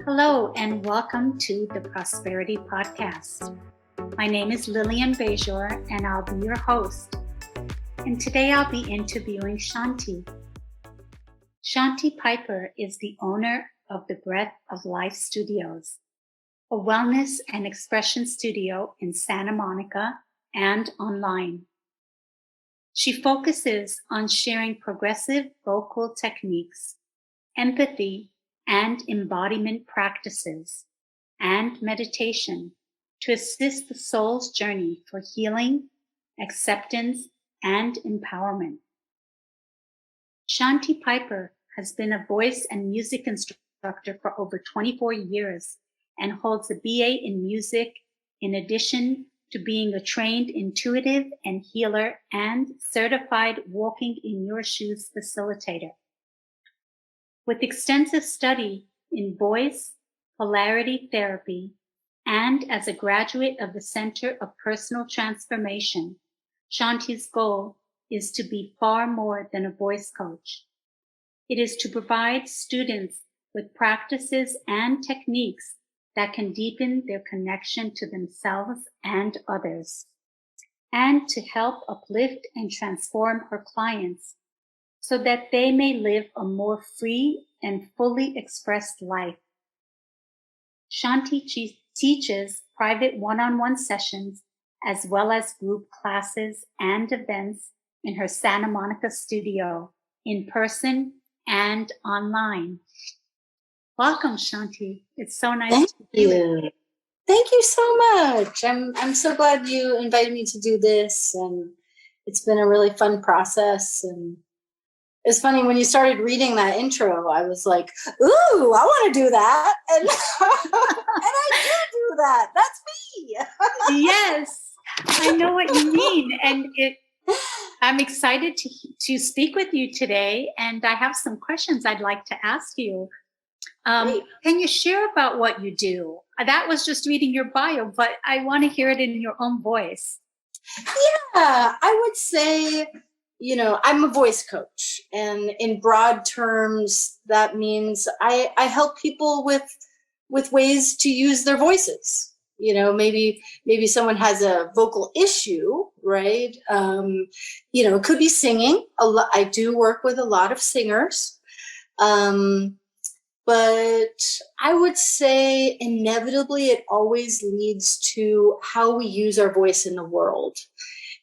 Hello and welcome to the Prosperity Podcast. My name is Lillian Bajor and I'll be your host. And today I'll be interviewing Shanti. Shanti Piper is the owner of the Breath of Life Studios, a wellness and expression studio in Santa Monica and online. She focuses on sharing progressive vocal techniques, empathy, and embodiment practices, and meditation to assist the soul's journey for healing, acceptance, and empowerment. Shanti Piper has been a voice and music instructor for over 24 years and holds a BA in music in addition to being a trained intuitive and healer and certified walking in your shoes facilitator. With extensive study in voice, polarity therapy, and as a graduate of the Center of Personal Transformation, Shanti's goal is to be far more than a voice coach. It is to provide students with practices and techniques that can deepen their connection to themselves and others, and to help uplift and transform her clients so that they may live a more free and fully expressed life. Shanti teaches private one-on-one sessions as well as group classes and events in her Santa Monica studio, in person and online. Welcome, Shanti. It's so nice to meet you. Thank you so much. I'm so glad you invited me to do this, and it's been a really fun process. And it's funny, when you started reading that intro, I was like, ooh, I want to do that. And, and I do that. That's me. Yes, I know what you mean. And I'm excited to speak with you today. And I have some questions I'd like to ask you. Can you share about what you do? That was just reading your bio, but I want to hear it in your own voice. Yeah, I would say, I'm a voice coach. And in broad terms, that means I help people with ways to use their voices. Maybe someone has a vocal issue, right? It could be singing. I do work with a lot of singers. But I would say inevitably it always leads to how we use our voice in the world.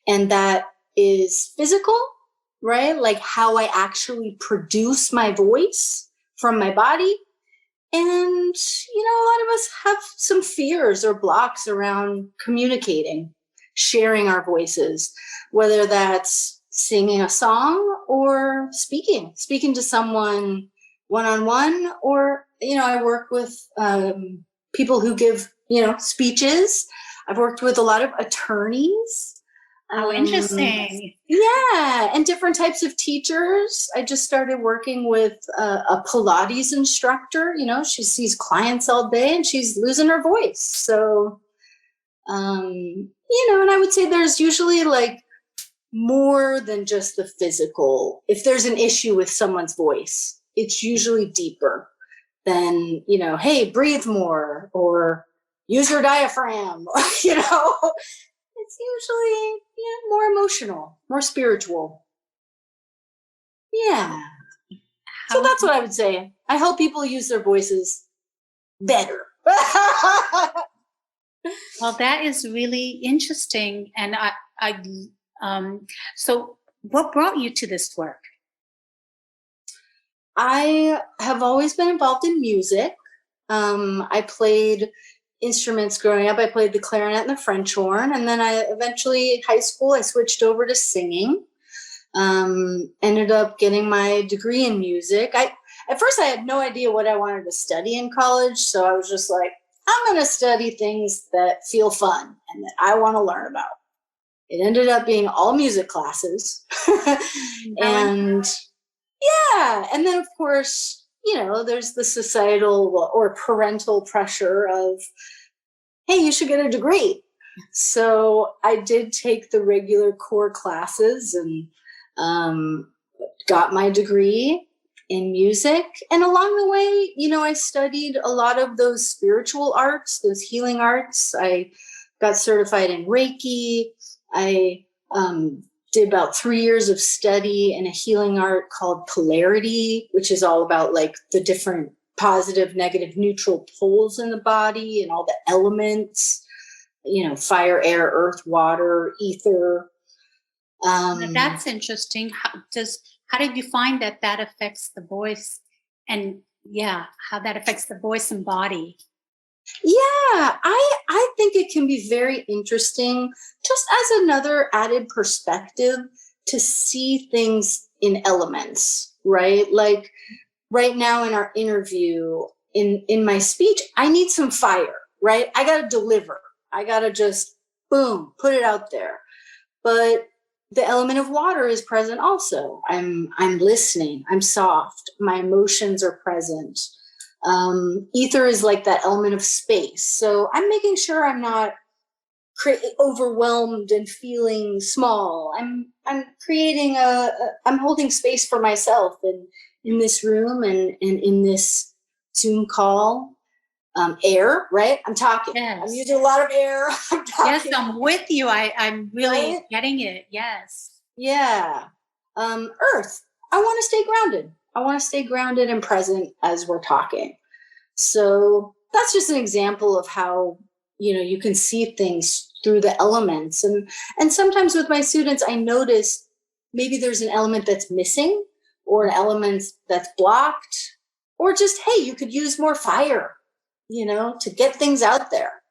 And that is physical, right? Like how I actually produce my voice from my body. And, a lot of us have some fears or blocks around communicating, sharing our voices, whether that's singing a song or speaking to someone one-on-one, or, I work with people who give, speeches. I've worked with a lot of attorneys. Oh, interesting. Yeah, and different types of teachers. I just started working with a Pilates instructor. She sees clients all day and she's losing her voice. So, and I would say there's usually like more than just the physical. If there's an issue with someone's voice, it's usually deeper than, hey, breathe more or use your diaphragm, It's usually more emotional, more spiritual. Yeah. So that's what I would say. I help people use their voices better. Well, that is really interesting. And so what brought you to this work? I have always been involved in music. I played instruments growing up. I played the clarinet and the French horn. And then high school, I switched over to singing. Ended up getting my degree in music. At first I had no idea what I wanted to study in college. So I was just like, I'm going to study things that feel fun and that I want to learn about. It ended up being all music classes. And yeah. And then of course, there's the societal or parental pressure of, hey, you should get a degree. So I did take the regular core classes and got my degree. in music. And along the way, you know, I studied a lot of those spiritual arts, those healing arts. I got certified in Reiki. I did about 3 years of study in a healing art called polarity, which is all about like the different positive, negative, neutral poles in the body and all the elements, you know, fire, air, earth, water, ether. Now, that's interesting. How did you find that affects the voice, and how that affects the voice and body? Yeah, I think it can be very interesting just as another added perspective to see things in elements, right? Like right now in our interview, in my speech, I need some fire, right? I got to deliver. I got to just boom, put it out there. But the element of water is present also. I'm listening. I'm soft. My emotions are present. Ether is like that element of space. So I'm making sure I'm not overwhelmed and feeling small. I'm creating I'm holding space for myself in this room and in this Zoom call. Air, right? I'm talking. Yes. I'm using a lot of air. I'm talking. Yes, I'm with you. I'm really getting it. Yes. Yeah. Earth. I want to stay grounded. I want to stay grounded and present as we're talking. So that's just an example of how, you know, you can see things through the elements. And sometimes with my students, I notice maybe there's an element that's missing or an element that's blocked, or just, hey, you could use more fire, you know, to get things out there.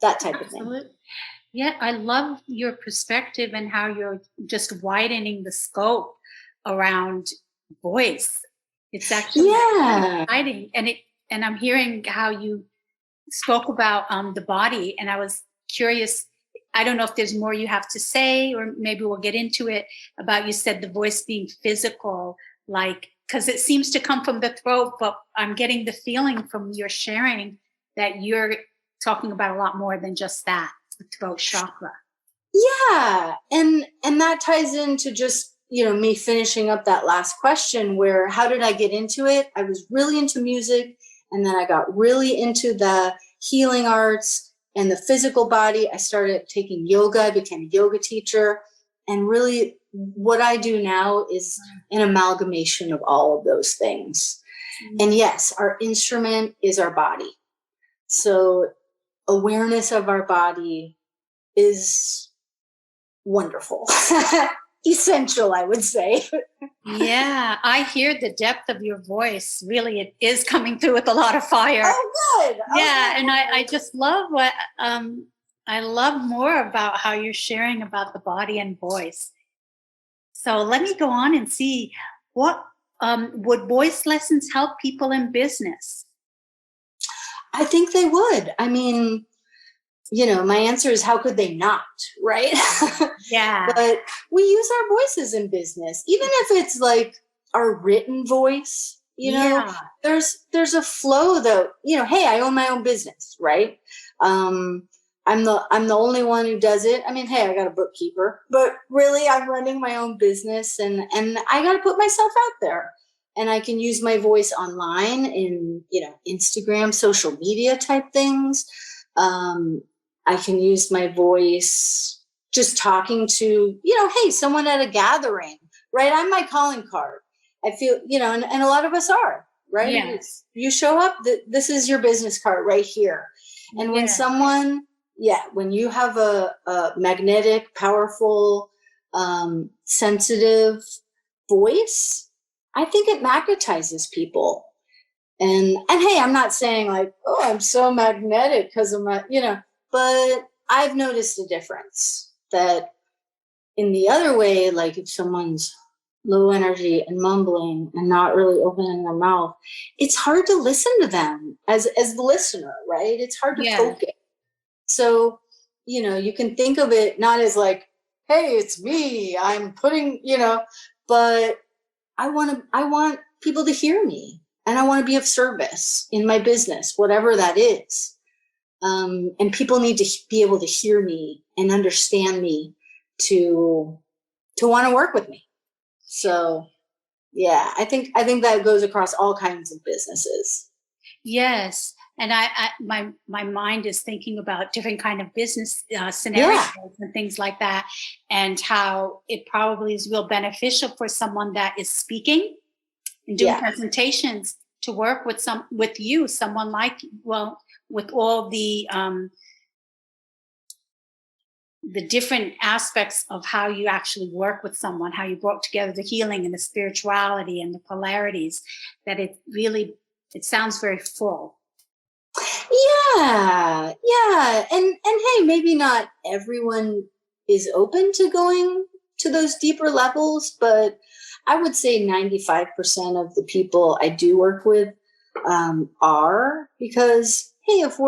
That type of thing. Yeah, I love your perspective and how you're just widening the scope around voice. It's actually exciting. And I'm hearing how you spoke about the body, and I was curious. I don't know if there's more you have to say, or maybe we'll get into it about, you said the voice being physical, like, because it seems to come from the throat, but I'm getting the feeling from your sharing that you're talking about a lot more than just that, the throat chakra. Yeah. And that ties into just, you know, me finishing up that last question where, how did I get into it? I was really into music, and then I got really into the healing arts and the physical body. I started taking yoga. I became a yoga teacher. And really what I do now is an amalgamation of all of those things. And yes, our instrument is our body. So awareness of our body is wonderful. Essential, I would say. Yeah, I hear the depth of your voice. Really, it is coming through with a lot of fire. Oh, good. Yeah, and I just love what I love more about how you're sharing about the body and voice. So let me go on and see what would voice lessons help people in business? I think they would. I mean, you know, my answer is how could they not, right? Yeah. But we use our voices in business, even if it's like our written voice, you know, there's a flow though, you know, hey, I own my own business, right? I'm the only one who does it. I mean, hey, I got a bookkeeper, but really I'm running my own business, and I got to put myself out there. And I can use my voice online in, you know, Instagram, social media type things. I can use my voice just talking to, you know, hey, someone at a gathering, right? I'm my calling card. I feel, you know, and a lot of us are, right? Yes. You show up, this is your business card right here. And when someone, when you have a magnetic, powerful, sensitive voice, I think it magnetizes people. And hey, I'm not saying like, oh, I'm so magnetic because I'm a, you know, but I've noticed a difference that in the other way, like if someone's low energy and mumbling and not really opening their mouth, it's hard to listen to them as the listener, right? It's hard to focus. So, you know, you can think of it not as like, hey, it's me, I'm putting, you know, but I want people to hear me, and I want to be of service in my business, whatever that is. And people need to be able to hear me and understand me to want to work with me. So, Yeah. I think that goes across all kinds of businesses. Yes. And my mind is thinking about different kind of business scenarios Yeah. and things like that, and how it probably is real beneficial for someone that is speaking and doing Yeah. presentations to work with someone like, well, with all the different aspects of how you actually work with someone, how you brought together the healing and the spirituality and the polarities, that it sounds very full. Yeah. And hey, maybe not everyone is open to going to those deeper levels, but I would say 95% of the people I do work with are, because hey, if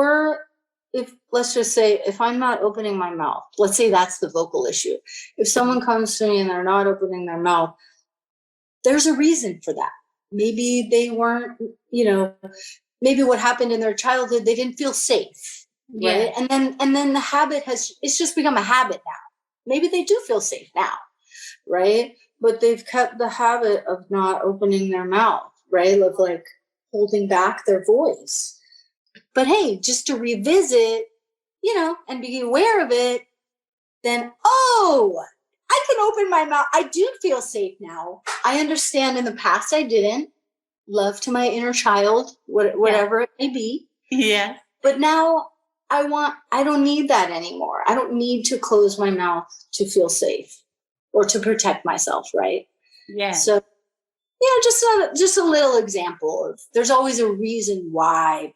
let's just say, if I'm not opening my mouth, let's say that's the vocal issue. If someone comes to me and they're not opening their mouth, there's a reason for that. Maybe they weren't, maybe what happened in their childhood, they didn't feel safe, right? Yeah. And then the habit it's just become a habit now. Maybe they do feel safe now, right? But they've kept the habit of not opening their mouth, right? Of like holding back their voice. But hey, just to revisit, and be aware of it, then, oh, I can open my mouth. I do feel safe now. I understand in the past I didn't. Love to my inner child, whatever it may be. Yeah. But now I don't need that anymore. I don't need to close my mouth to feel safe or to protect myself, right? Yeah. So, just a little example of, there's always a reason why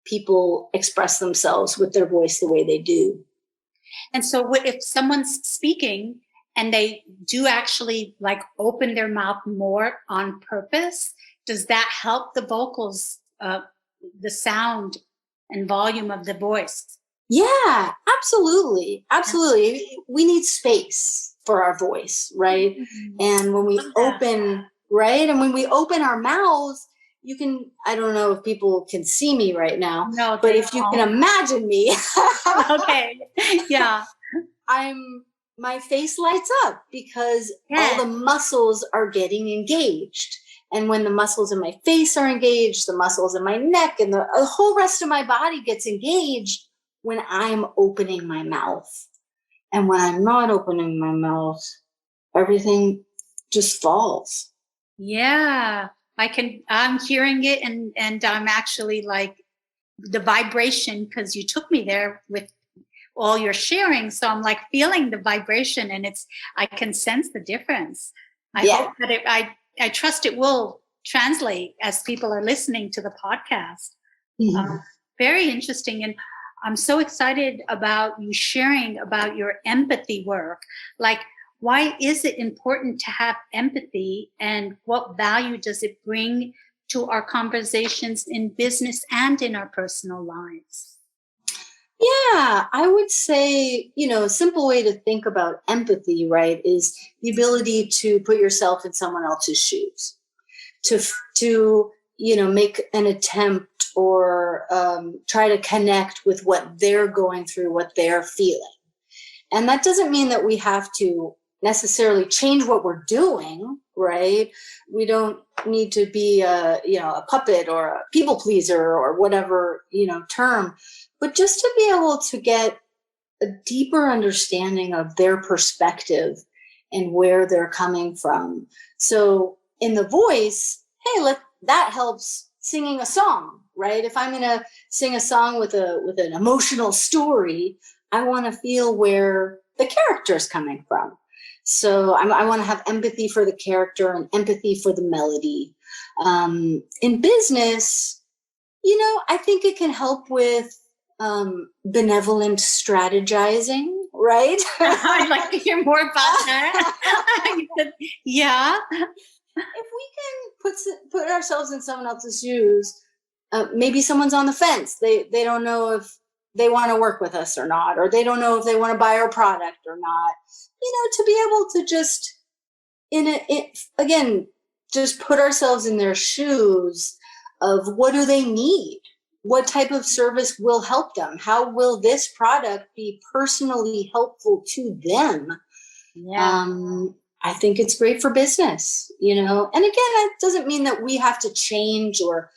people express themselves with their voice the way they do. And so if someone's speaking and they do actually like open their mouth more on purpose, does that help the vocals, the sound and volume of the voice? Yeah, absolutely. Absolutely. We need space for our voice, right? Mm-hmm. And when we open, right? And when we open our mouths, I don't know if people can see me right now, no, but if you can imagine me, okay. Yeah. My face lights up because all the muscles are getting engaged. And when the muscles in my face are engaged, the muscles in my neck and the whole rest of my body gets engaged when I'm opening my mouth. And when I'm not opening my mouth, everything just falls. Yeah. I'm hearing it, and I'm actually like the vibration, because you took me there with all your sharing. So I'm like feeling the vibration, and I can sense the difference. I hope that I trust it will translate as people are listening to the podcast. Mm-hmm. Very interesting. And I'm so excited about you sharing about your empathy work. Like, why is it important to have empathy, and what value does it bring to our conversations in business and in our personal lives? Yeah, I would say, a simple way to think about empathy, right, is the ability to put yourself in someone else's shoes, to make an attempt or try to connect with what they're going through, what they're feeling. And that doesn't mean that we have to necessarily change what we're doing, right? We don't need to be a puppet or a people pleaser or whatever, term, but just to be able to get a deeper understanding of their perspective and where they're coming from. So in the voice, hey, that helps singing a song, right? If I'm going to sing a song with an emotional story, I want to feel where the character is coming from. So I want to have empathy for the character and empathy for the melody. In business, I think it can help with benevolent strategizing, right? I'd like to hear more about that. Yeah. If we can put ourselves in someone else's shoes, maybe someone's on the fence. They don't know if they want to work with us or not, or they don't know if they want to buy our product or not. To be able to just just put ourselves in their shoes of what do they need? What type of service will help them? How will this product be personally helpful to them? Yeah. I think it's great for business, you know. And again, that doesn't mean that we have to change or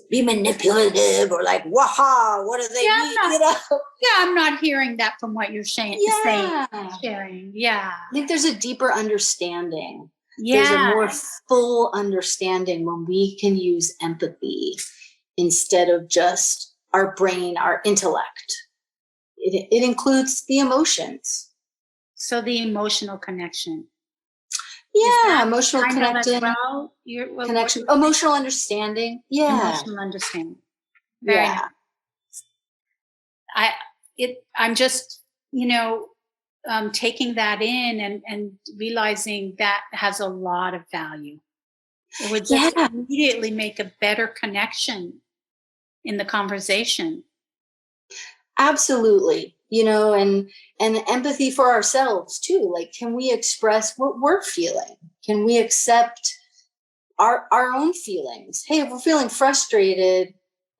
be manipulative or like, waha, what do they mean? You know? Yeah, I'm not hearing that from what you're saying, sharing. Yeah. I think there's a deeper understanding. Yeah. There's a more full understanding when we can use empathy instead of just our brain, our intellect. It includes the emotions. So the emotional connection. Yeah, emotional connection. Connection, emotional understanding. Yeah. Emotional understanding. Very nice. I'm just, taking that in and realizing that has a lot of value. It would just immediately make a better connection in the conversation. Absolutely. And empathy for ourselves too. Like, can we express what we're feeling? Can we accept our own feelings? Hey, if we're feeling frustrated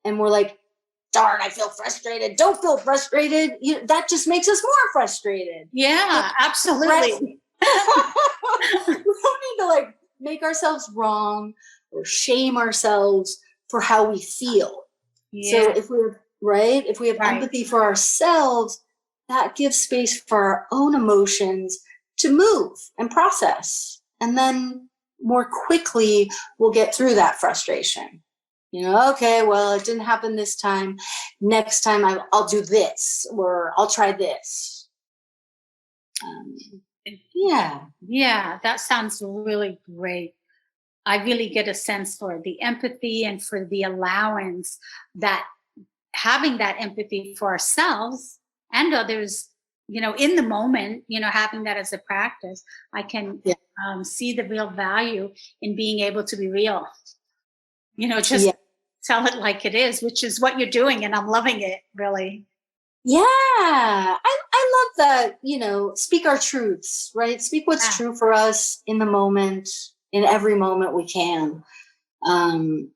and we're like, darn, I feel frustrated. Don't feel frustrated. That just makes us more frustrated. Yeah, absolutely. We don't need to make ourselves wrong or shame ourselves for how we feel. Yeah. So if we have empathy for ourselves, that gives space for our own emotions to move and process. And then more quickly, we'll get through that frustration. Okay, well, it didn't happen this time. Next time I'll do this, or I'll try this. Yeah, that sounds really great. I really get a sense for the empathy and for the allowance that having that empathy for ourselves and others, in the moment, having that as a practice, I can see the real value in being able to be real. Tell it like it is, which is what you're doing, and I'm loving it, really. Yeah, I love that, speak our truths, right? Speak what's true for us in the moment, in every moment we can. Hey,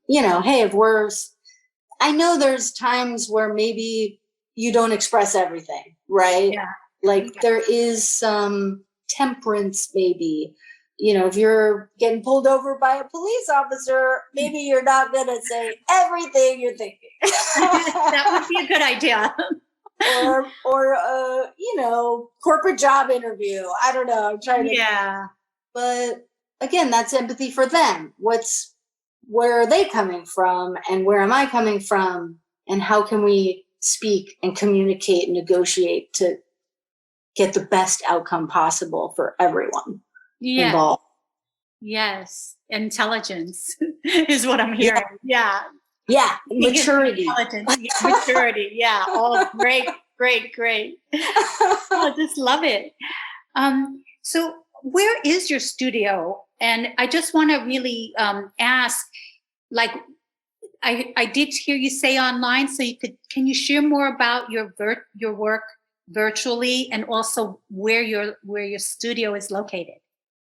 I know there's times where maybe you don't express everything, right? Yeah. There is some temperance, maybe. If you're getting pulled over by a police officer, maybe you're not going to say everything you're thinking. That would be a good idea. or corporate job interview. I don't know. I'm trying to. Yeah. But again, that's empathy for them. Where are they coming from, and where am I coming from, and how can we speak and communicate and negotiate to get the best outcome possible for everyone involved? Yes, intelligence is what I'm hearing. Yeah. Maturity. Maturity. Yeah. Oh, great. I just love it. So where is your studio? And I just want to really ask, I did hear you say online, so can you share more about your work virtually, and also where your studio is located?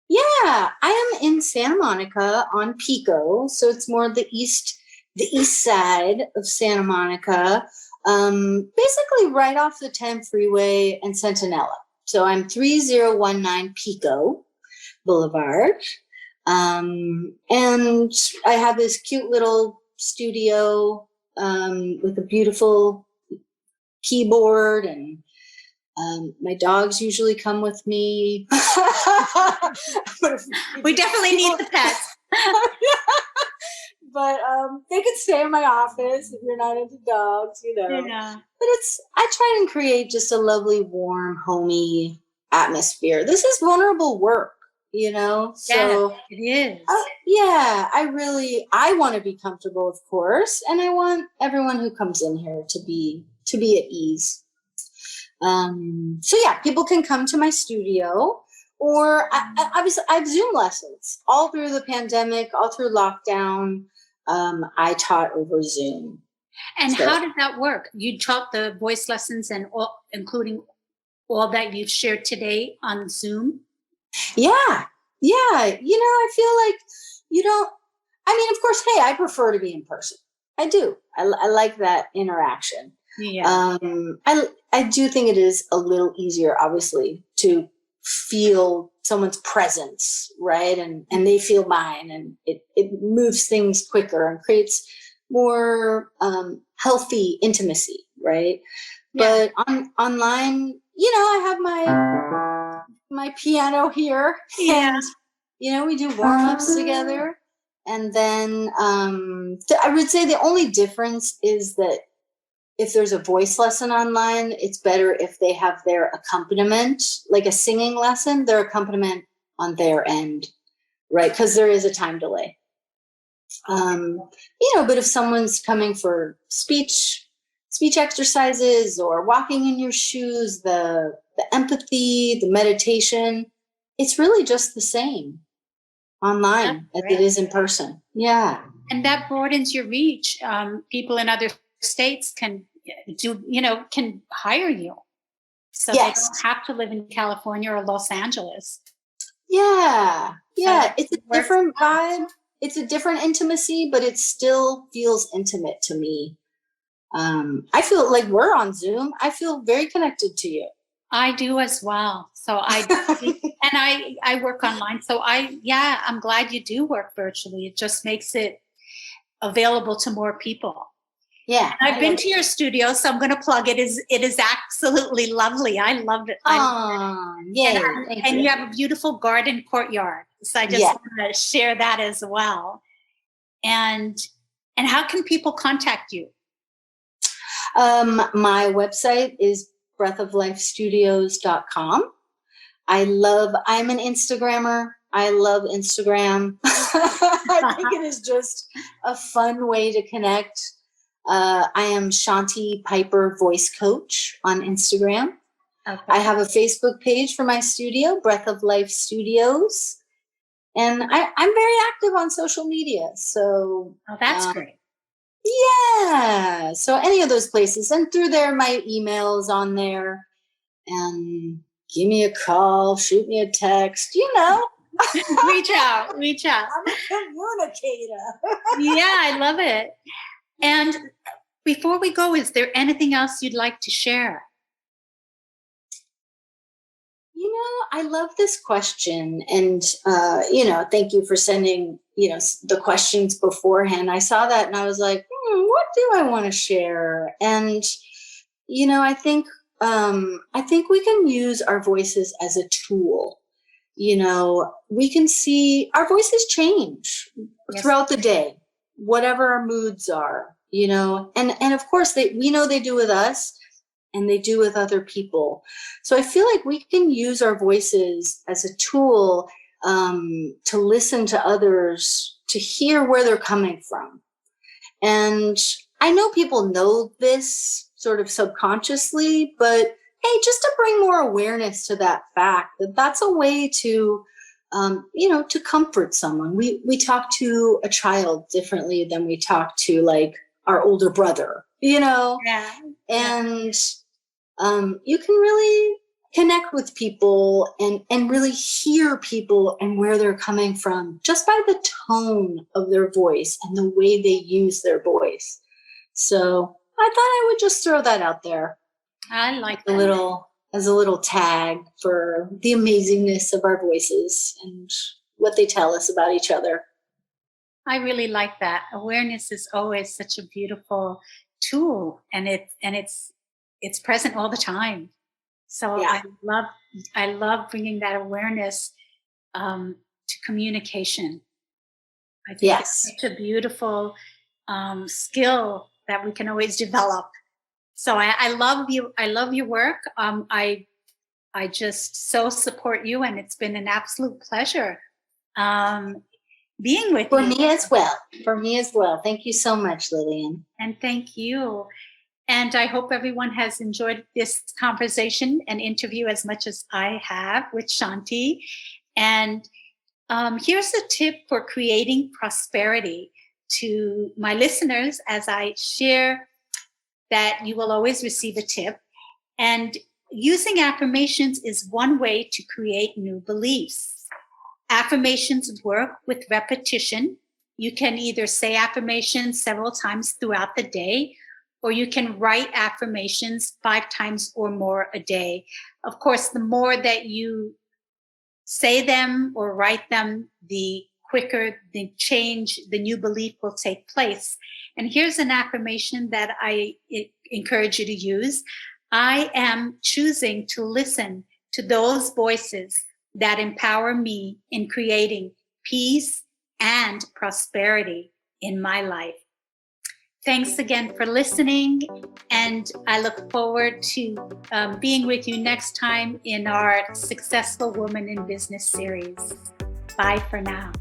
Yeah, I am in Santa Monica on Pico, so it's more the east side of Santa Monica, basically right off the 10 freeway and Centinela. So I'm 3019 Pico Boulevard. And I have this cute little studio with a beautiful keyboard, and my dogs usually come with me. We definitely need the pets. But they can stay in my office if you're not into dogs, Yeah. But I try and create just a lovely, warm, homey atmosphere. This is vulnerable work, So it is. I want to be comfortable, of course, and I want everyone who comes in here to be at ease. People can come to my studio, or obviously I have Zoom lessons all through the pandemic, all through lockdown. I taught over Zoom. And how did that work? You taught the voice lessons and including all that you've shared today on Zoom? Yeah. I feel like, of course, hey, I prefer to be in person. I do. I like that interaction. Yeah. I do think it is a little easier, obviously, to feel someone's presence, right? And they feel mine, and it moves things quicker and creates more healthy intimacy, right? Yeah. But online, I have my piano here, Yeah. and we do warm-ups together. And then I would say the only difference is that if there's a voice lesson online, it's better if they have their accompaniment, like a singing lesson, their accompaniment on their end, right? Because there is a time delay. But if someone's coming for speech exercises or walking in your shoes, the empathy, the meditation, it's really just the same online as it is in person. Yeah. And that broadens your reach. People in other states can can hire you. So they don't have to live in California or Los Angeles. Yeah. Yeah. So it's a different vibe. It's a different intimacy, but it still feels intimate to me. I feel like we're on Zoom. I feel very connected to you. I do as well. So I work online. So I'm glad you do work virtually. It just makes it available to more people. Yeah. And I've been to your studio, so I'm going to plug it. It is absolutely lovely. I loved it. Yay. And you have a beautiful garden courtyard. So I just want to share that as well. And how can people contact you? My website is breathoflifestudios.com. I'm an Instagrammer. I love Instagram. I think it is just a fun way to connect. I am Shanti Piper Voice Coach on Instagram. Okay. I have a Facebook page for my studio, Breath of Life Studios. And I'm very active on social media. So that's great. Yeah. So any of those places. And through there, my email's on there. And give me a call, shoot me a text, reach out. I'm a communicator. Yeah, I love it. And before we go, is there anything else you'd like to share? I love this question. And, thank you for sending, the questions beforehand. I saw that and I was like, what do I want to share? And, I think we can use our voices as a tool. We can see our voices change throughout the day, whatever our moods are, and of course we know they do with us and they do with other people. So I feel like we can use our voices as a tool to listen to others, to hear where they're coming from. And I know people know this sort of subconsciously, but hey, just to bring more awareness to that fact that that's a way to, to comfort someone. We talk to a child differently than we talk to like our older brother, Yeah. And you can really connect with people and really hear people and where they're coming from just by the tone of their voice and the way they use their voice. So I thought I would just throw that out there. I like that. As a little tag for the amazingness of our voices and what they tell us about each other. I really like that. Awareness is always such a beautiful tool, and it's present all the time. So yeah. I love bringing that awareness to communication. I think it's such a beautiful skill that we can always develop. So I love you. I love your work. I just so support you, and it's been an absolute pleasure being with you. For me as well. Thank you so much, Lillian. And thank you. And I hope everyone has enjoyed this conversation and interview as much as I have with Shanti. And here's a tip for creating prosperity to my listeners as I share that you will always receive a tip. And using affirmations is one way to create new beliefs. Affirmations work with repetition. You can either say affirmations several times throughout the day, or you can write affirmations 5 times or more a day. Of course, the more that you say them or write them, the quicker the change, the new belief will take place. And here's an affirmation that I encourage you to use. I am choosing to listen to those voices that empower me in creating peace and prosperity in my life. Thanks again for listening, and I look forward to being with you next time in our Successful Woman in Business series. Bye for now.